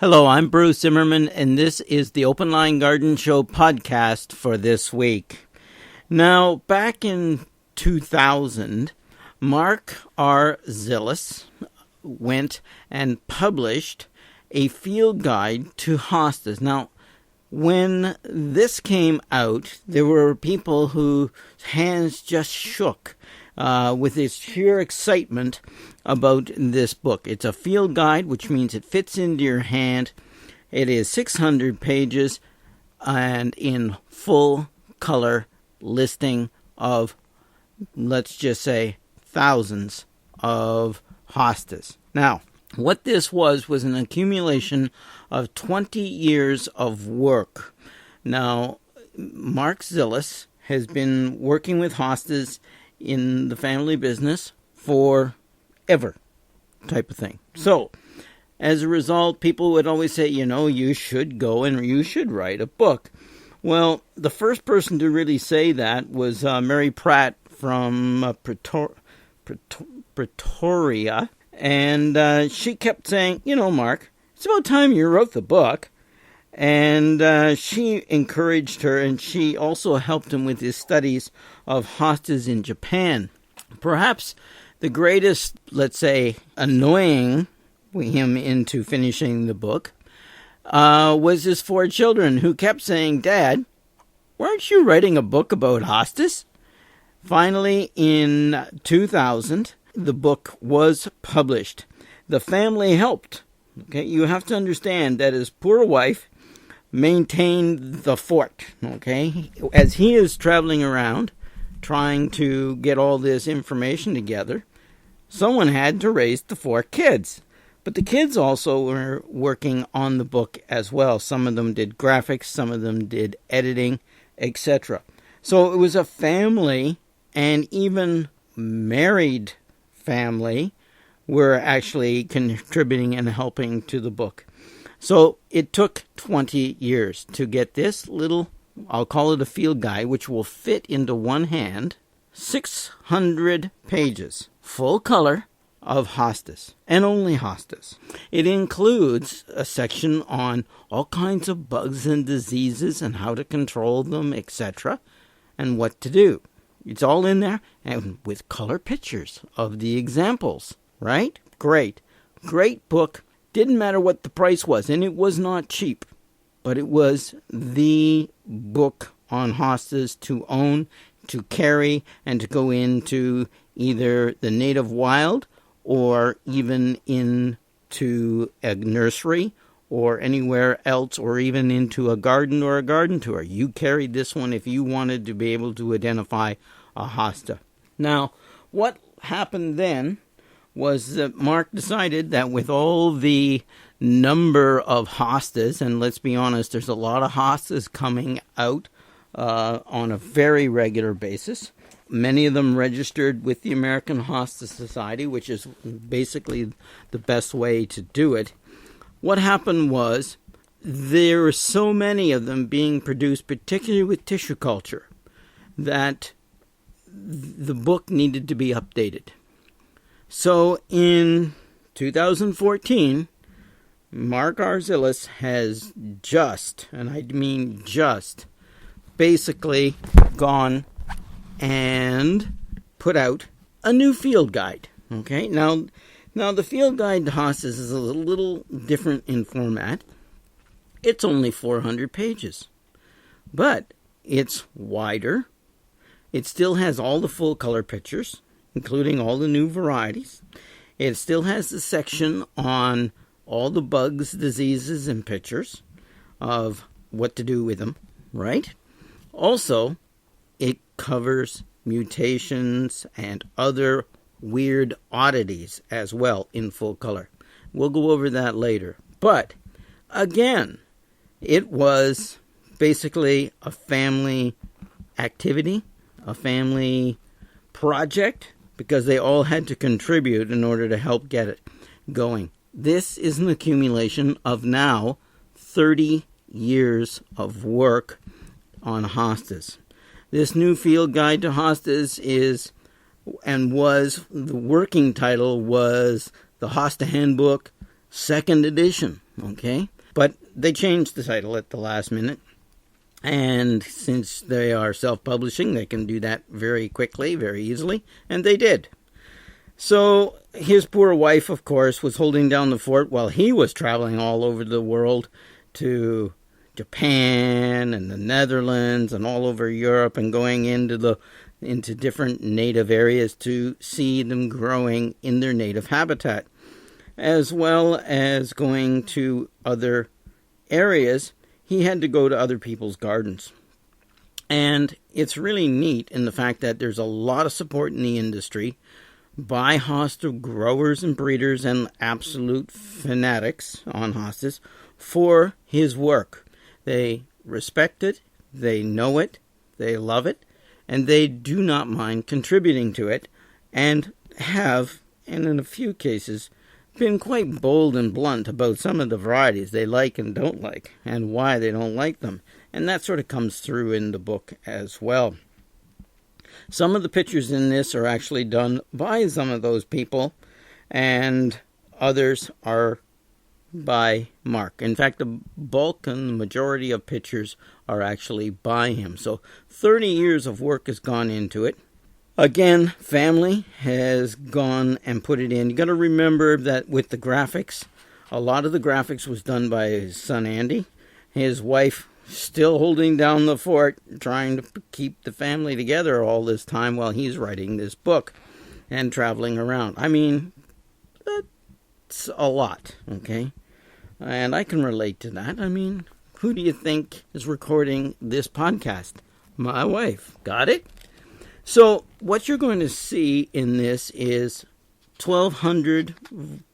Hello, I'm Bruce Zimmerman, and this is the Open Line Garden Show podcast for this week. Now, back in 2000, Mark R. Zilis went and published a field guide to hostas. Now, when this came out, there were people whose hands just shook with this sheer excitement about this book. It's a field guide, which means it fits into your hand. It is 600 pages and in full color listing of, let's just say, thousands of hostas. Now, what this was an accumulation of 20 years of work. Now, Mark Zilis has been working with hostas in the family business for ever, type of thing. So, as a result, people would always say, you should go and you should write a book. Well, the first person to really say that was Mary Pratt from Pretoria. And she kept saying, Mark, it's about time you wrote the book. And she encouraged her, and she also helped him with his studies of hostas in Japan. Perhaps the greatest, let's say, annoying him into finishing the book was his 4 children, who kept saying, Dad, weren't you writing a book about hostas? Finally, in 2000, the book was published. The family helped. Okay, you have to understand that his poor wife maintained the fort. Okay, as he is traveling around trying to get all this information together, someone had to raise the 4 kids. But the kids also were working on the book as well. Some of them did graphics, some of them did editing, etc. So it was a family, and even married family were actually contributing and helping to the book. So it took 20 years to get this little, I'll call it a field guide, which will fit into one hand, 600 pages, full color, of hostas, and only hostas. It includes a section on all kinds of bugs and diseases and how to control them, etc., and what to do. It's all in there, and with color pictures of the examples, right? Great book. Didn't matter what the price was, and it was not cheap, but it was the book on hostas to own, to carry, and to go into either the native wild or even into a nursery or anywhere else, or even into a garden or a garden tour. You carried this one if you wanted to be able to identify a hosta. Now, what happened then was that Mark decided that with all the number of hostas, and let's be honest, there's a lot of hostas coming out on a very regular basis, many of them registered with the American Hosta Society, which is basically the best way to do it. What happened was there were so many of them being produced, particularly with tissue culture, that the book needed to be updated. So in 2014, Mark R. Zilis has just, and I mean just, basically gone and put out a new field guide. Okay, now the field guide to hostas is a little different in format. It's only 400 pages, but it's wider. It still has all the full color pictures, including all the new varieties. It still has the section on all the bugs, diseases, and pictures of what to do with them, right? Also, it covers mutations and other weird oddities as well in full color. We'll go over that later. But, again, it was basically a family activity, a family project, because they all had to contribute in order to help get it going. This is an accumulation of now 30 years of work on hostas. This new field guide to hostas is, and was, the working title was The Hosta Handbook, second edition, okay? But they changed the title at the last minute. And since they are self-publishing, they can do that very quickly, very easily. And they did. So his poor wife, of course, was holding down the fort while he was traveling all over the world to Japan and the Netherlands and all over Europe and going into different native areas to see them growing in their native habitat, as well as going to other areas. He had to go to other people's gardens. And it's really neat in the fact that there's a lot of support in the industry by hosta growers and breeders and absolute fanatics on hostas for his work. They respect it, they know it, they love it, and they do not mind contributing to it, and have, and in a few cases, been quite bold and blunt about some of the varieties they like and don't like, and why they don't like them. And that sort of comes through in the book as well. Some of the pictures in this are actually done by some of those people, and others are by Mark. In fact, the bulk and the majority of pictures are actually by him. So 30 years of work has gone into it. Again, family has gone and put it in. You got to remember that with the graphics, a lot of the graphics was done by his son Andy. His wife still holding down the fort, trying to keep the family together all this time while he's writing this book and traveling around. I mean, that's a lot, okay? And I can relate to that. I mean, who do you think is recording this podcast? My wife. Got it? So what you're going to see in this is 1,200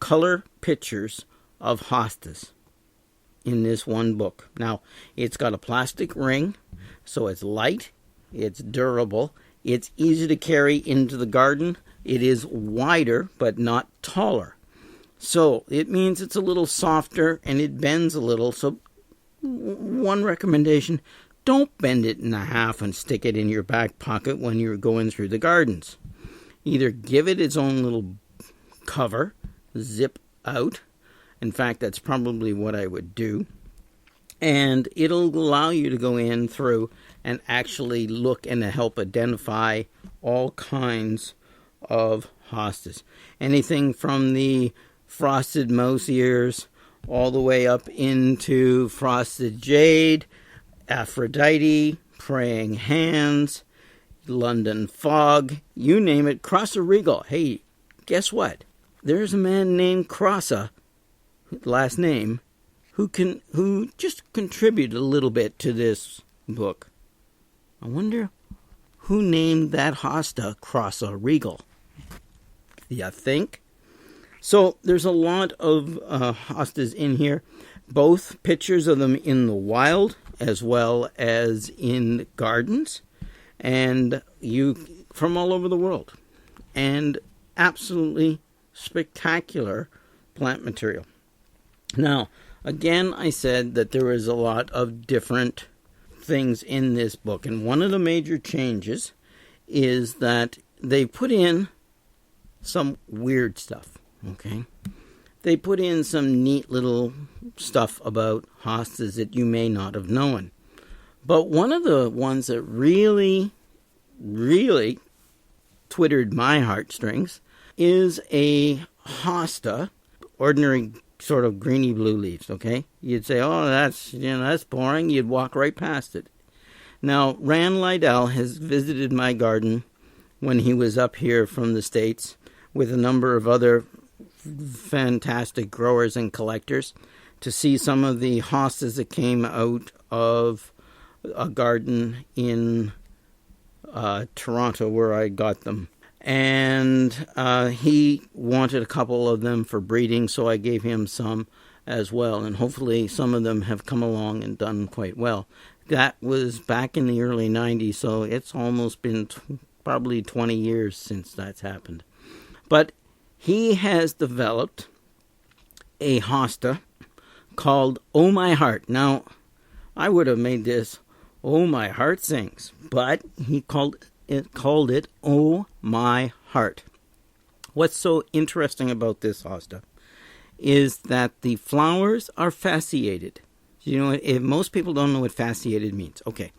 color pictures of hostas in this one book. Now, it's got a plastic ring, so it's light, it's durable, it's easy to carry into the garden, it is wider but not taller. So it means it's a little softer and it bends a little. So one recommendation, don't bend it in half and stick it in your back pocket when you're going through the gardens. Either give it its own little cover, zip out. In fact, that's probably what I would do. And it'll allow you to go in through and actually look and help identify all kinds of hostas. Anything from the frosted mouse ears all the way up into frosted jade, Aphrodite, praying hands, London fog, you name it, Crossa Regal. Hey, guess what? There's a man named Crossa, last name, who just contributed a little bit to this book. I wonder who named that hosta Crossa Regal. You think? So there's a lot of hostas in here, both pictures of them in the wild as well as in gardens, and from all over the world, and absolutely spectacular plant material. Now, again, I said that there is a lot of different things in this book, and one of the major changes is that they put in some weird stuff, okay? They put in some neat little stuff about hostas that you may not have known. But one of the ones that really, really twittered my heartstrings is a hosta, ordinary sort of greeny blue leaves, okay? You'd say, oh, that's boring. You'd walk right past it. Now, Rand Lydell has visited my garden when he was up here from the States with a number of other fantastic growers and collectors to see some of the hostas that came out of a garden in Toronto where I got them. And he wanted a couple of them for breeding, so I gave him some as well. And hopefully some of them have come along and done quite well. That was back in the early 90s, so it's almost been probably 20 years since that's happened. But he has developed a hosta called Oh My Heart. Now, I would have made this Oh My Heart Sings, but he called it Oh My Heart. What's so interesting about this hosta is that the flowers are fasciated. You know, if most people don't know what fasciated means. Okay.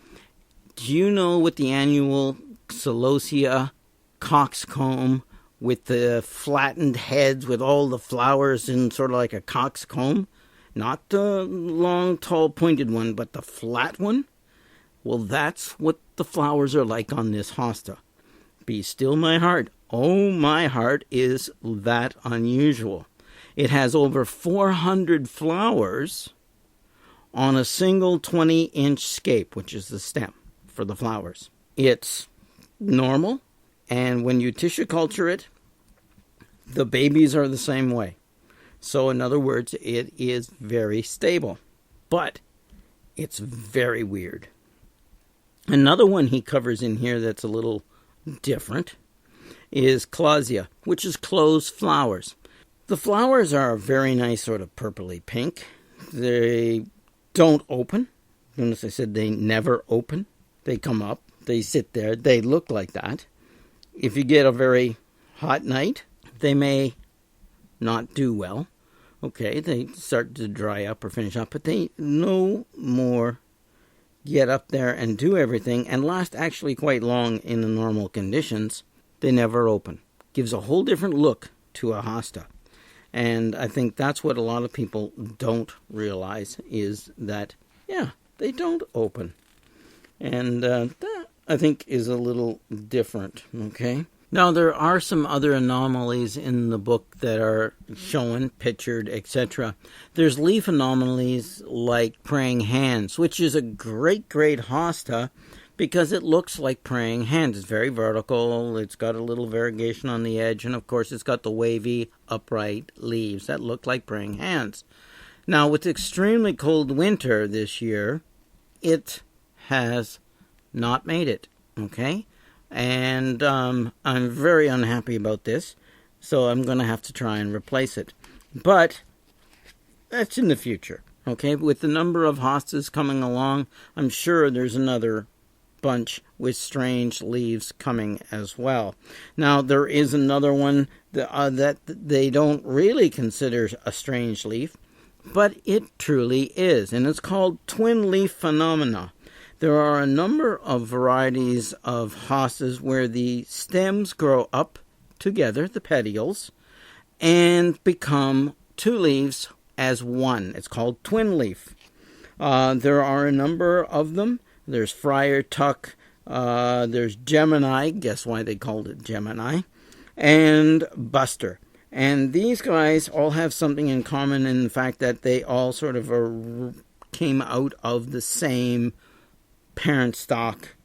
Do you know what the annual celosia coxcomb with the flattened heads with all the flowers in sort of like a coxcomb? Not the long, tall, pointed one, but the flat one? Well, that's what the flowers are like on this hosta. Be still my heart. Oh, my heart is that unusual. It has over 400 flowers on a single 20-inch scape, which is the stem for the flowers. It's normal, and when you tissue culture it, the babies are the same way. So in other words, it is very stable. But it's very weird. Another one he covers in here that's a little different is clausia, which is closed flowers. The flowers are a very nice sort of purpley pink. They don't open. Notice I said they never open. They come up. They sit there. They look like that. If you get a very hot night, they may not do well. Okay, they start to dry up or finish up, but they no more get up there and do everything and last actually quite long in the normal conditions. They never open. Gives a whole different look to a hosta. And I think that's what a lot of people don't realize is that, yeah, they don't open. And that, I think, is a little different, okay? Now, there are some other anomalies in the book that are shown, pictured, etc. There's leaf anomalies like praying hands, which is a great, great hosta because it looks like praying hands. It's very vertical. It's got a little variegation on the edge. And, of course, it's got the wavy, upright leaves that look like praying hands. Now, with extremely cold winter this year, it has not made it, okay? And I'm very unhappy about this, so I'm going to have to try and replace it. But that's in the future, okay? With the number of hostas coming along, I'm sure there's another bunch with strange leaves coming as well. Now, there is another one that they don't really consider a strange leaf, but it truly is, and it's called twin leaf phenomena. There are a number of varieties of hostas where the stems grow up together, the petioles, and become two leaves as one. It's called twin leaf. There are a number of them. There's Friar Tuck, there's Gemini, guess why they called it Gemini, and Buster. And these guys all have something in common in the fact that they all sort of came out of the same parent stock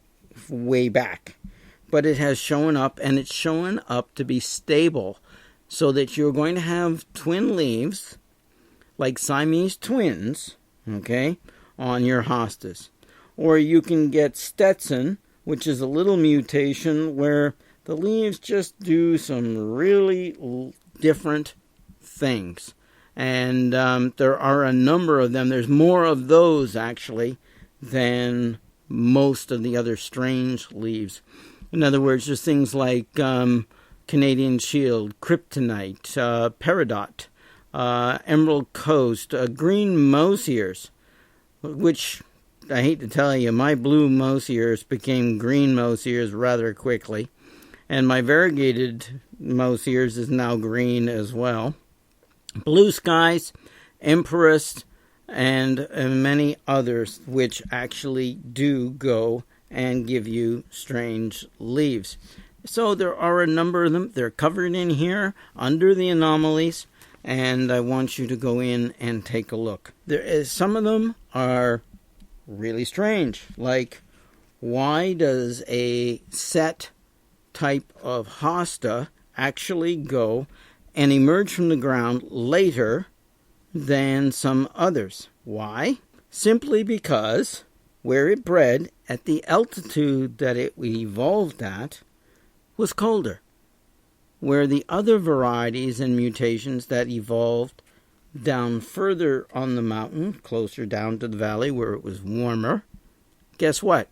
way back. But it has shown up, and it's shown up to be stable, so that you're going to have twin leaves, like Siamese twins, okay, on your hostas. Or you can get Stetson, which is a little mutation where the leaves just do some really different things. And there are a number of them. There's more of those, actually, than most of the other strange leaves. In other words, there's things like Canadian Shield, Kryptonite, Peridot, Emerald Coast, green mouse ears, which I hate to tell you, my blue mouse ears became green mouse ears rather quickly. And my variegated mouse ears is now green as well. Blue skies, Empress, and many others which actually do go and give you strange leaves. So there are a number of them. They're covered in here under the anomalies, and I want you to go in and take a look. Some of them are really strange, like why does a set type of hosta actually go and emerge from the ground later than some others? Why? Simply because where it bred at the altitude that it evolved at was colder, where the other varieties and mutations that evolved down further on the mountain, closer down to the valley where it was warmer, guess what?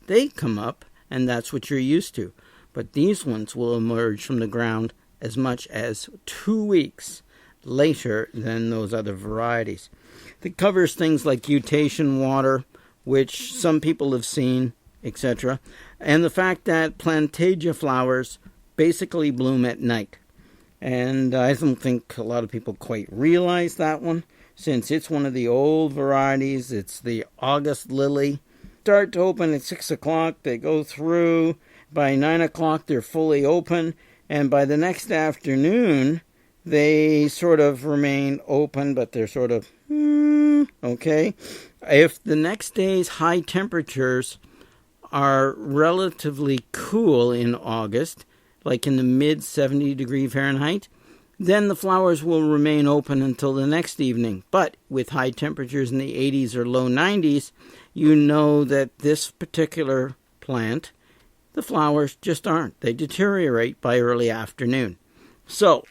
They come up, and that's what you're used to. But these ones will emerge from the ground as much as 2 weeks later than those other varieties. It covers things like eutation water, which some people have seen, etc., and the fact that plantagia flowers basically bloom at night. And I don't think a lot of people quite realize that one, since it's one of the old varieties. It's the August lily. Start to open at 6 o'clock. They go through. By 9 o'clock, they're fully open. And by the next afternoon, they sort of remain open, but they're sort of, okay. If the next day's high temperatures are relatively cool in August, like in the mid 70 degree Fahrenheit, then the flowers will remain open until the next evening. But with high temperatures in the 80s or low 90s, you know that this particular plant, the flowers just aren't. They deteriorate by early afternoon. So,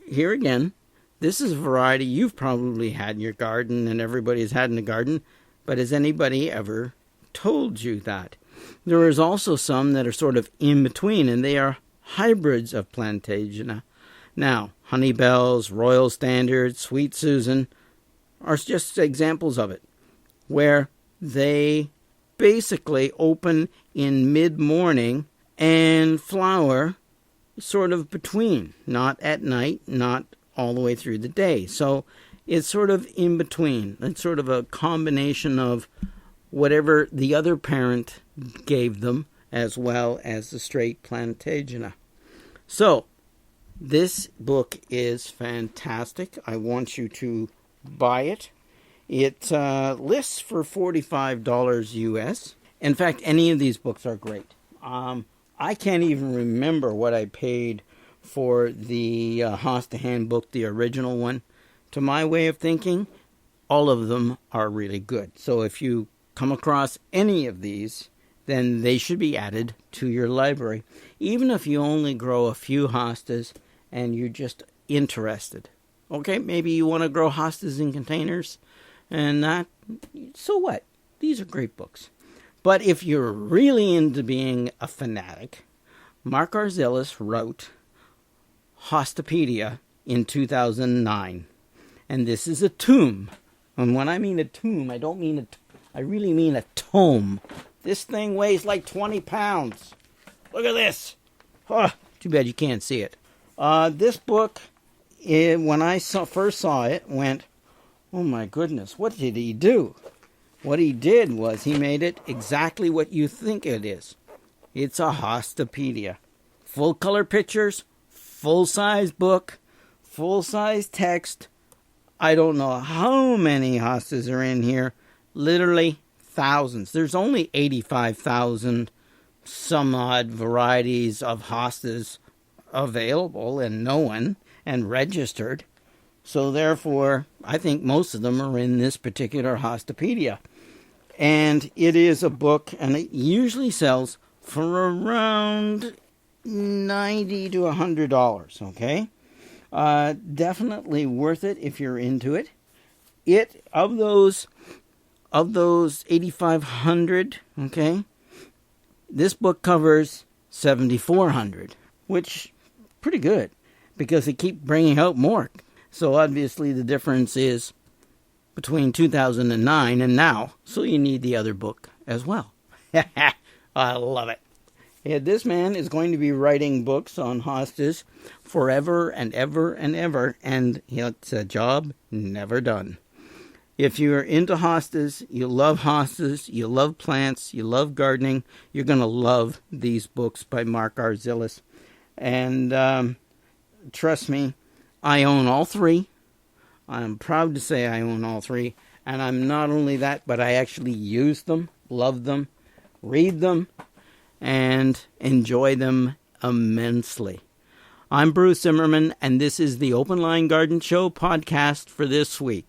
here again, this is a variety you've probably had in your garden and everybody's had in the garden, but has anybody ever told you that? There is also some that are sort of in between, and they are hybrids of Plantagenet. Now, Honeybells, Royal Standard, Sweet Susan are just examples of it, where they basically open in mid-morning and flower sort of between, not at night, not all the way through the day. So it's sort of in between. It's sort of a combination of whatever the other parent gave them, as well as the straight Plantagenet. So, this book is fantastic. I want you to buy it. It lists for $45 US. In fact, any of these books are great. I can't even remember what I paid for the Hosta Handbook, the original one. To my way of thinking, all of them are really good. So if you come across any of these, then they should be added to your library. Even if you only grow a few hostas and you're just interested. Okay, maybe you want to grow hostas in containers and that, so what? These are great books. But if you're really into being a fanatic, Mark R. Zilis wrote Hostopedia in 2009. And this is a tome. And when I mean a tome, I really mean a tome. This thing weighs like 20 pounds. Look at this. Oh, too bad you can't see it. This book, when I first saw it, went, oh my goodness, what did he do? What he did was he made it exactly what you think it is. It's a Hostopedia. Full color pictures, full-size book, full-size text. I don't know how many hostas are in here. Literally thousands. There's only 85,000 some odd varieties of hostas available and known and registered. So therefore, I think most of them are in this particular Hostopedia. And it is a book, and it usually sells for around $90 to $100, okay? Definitely worth it if you're into it. Of those 8,500, okay, this book covers 7,400, which pretty good because they keep bringing out more. So obviously the difference is between 2009 and now, so you need the other book as well. I love it. Yeah, this man is going to be writing books on hostas forever and ever and ever, and it's a job never done. If you're into hostas, you love plants, you love gardening, you're going to love these books by Mark R. Zilis. And trust me, I own all three. I'm proud to say I own all three. And I'm not only that, but I actually use them, love them, read them, and enjoy them immensely. I'm Bruce Zimmerman, and this is the Open Line Garden Show podcast for this week.